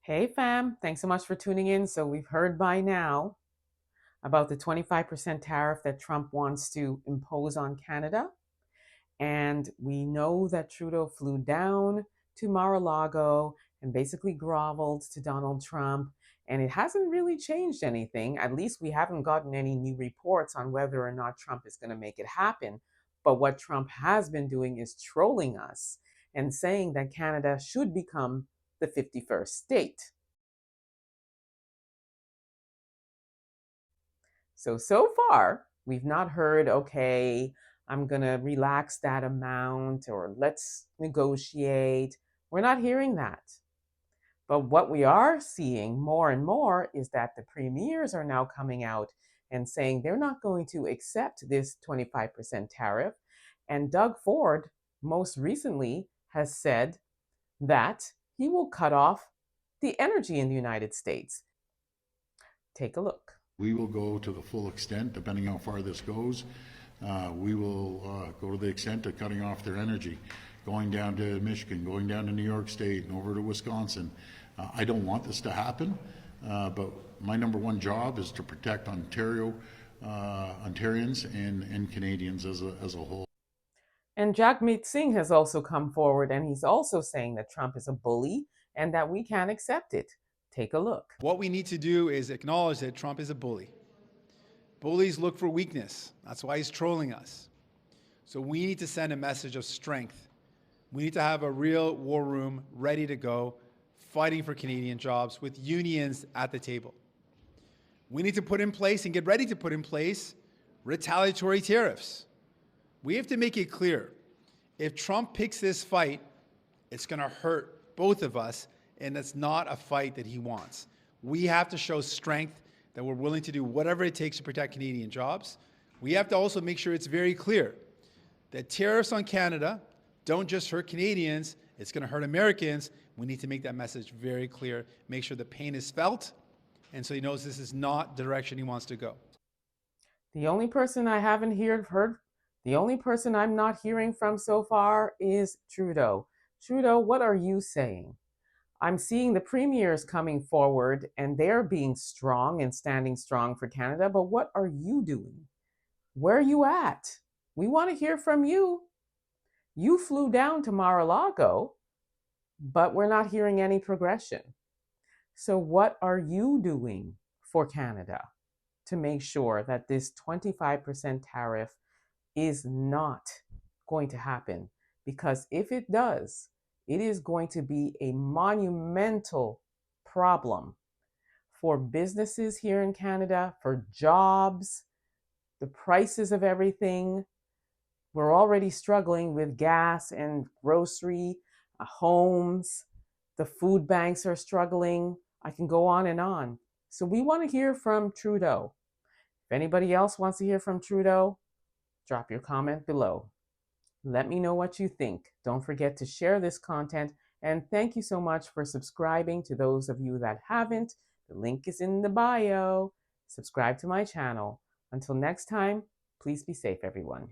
Hey fam, thanks so much for tuning in. So we've heard by now about the 25% tariff that Trump wants to impose on Canada. And we know that Trudeau flew down to Mar-a-Lago and basically groveled to Donald Trump. And it hasn't really changed anything. At least we haven't gotten any new reports on whether or not Trump is going to make it happen. But what Trump has been doing is trolling us and saying that Canada should become the 51st state. So far, we've not heard, okay, I'm going to relax that amount or let's negotiate. We're not hearing that. But what we are seeing more and more is that the premiers are now coming out and saying they're not going to accept this 25% tariff. And Doug Ford, most recently, has said that he will cut off the energy in the United States. Take a look. We will go to the full extent, depending on how far this goes. We will go to the extent of cutting off their energy, going down to Michigan, going down to New York State, and over to Wisconsin. I don't want this to happen, but my number one job is to protect Ontario, Ontarians and Canadians as a whole. And Jagmeet Singh has also come forward and he's also saying that Trump is a bully and that we can't accept it. Take a look. What we need to do is acknowledge that Trump is a bully. Bullies look for weakness. That's why he's trolling us. So we need to send a message of strength. We need to have a real war room ready to go, fighting for Canadian jobs with unions at the table. We need to put in place and get ready to put in place retaliatory tariffs. We have to make it clear, if Trump picks this fight, it's going to hurt both of us, and it's not a fight that he wants. We have to show strength, that we're willing to do whatever it takes to protect Canadian jobs. We have to also make sure it's very clear that tariffs on Canada don't just hurt Canadians, it's going to hurt Americans. We need to make that message very clear, make sure the pain is felt, and so he knows this is not the direction he wants to go. The only person I haven't heard, the only person I'm not hearing from so far is Trudeau. Trudeau, what are you saying? I'm seeing the premiers coming forward and they're being strong and standing strong for Canada, but what are you doing? Where are you at? We want to hear from you. You flew down to Mar-a-Lago, but we're not hearing any progression. So what are you doing for Canada to make sure that this 25% tariff is not going to happen? Because if it does, it is going to be a monumental problem for businesses here in Canada, for jobs, the prices of everything. We're already struggling with gas and grocery, homes. The food banks are struggling. I can go on and on. So we want to hear from Trudeau. If anybody else wants to hear from Trudeau, drop your comment below. Let me know what you think. Don't forget to share this content. And thank you so much for subscribing. To those of you that haven't, the link is in the bio. Subscribe to my channel. Until next time, please be safe, everyone.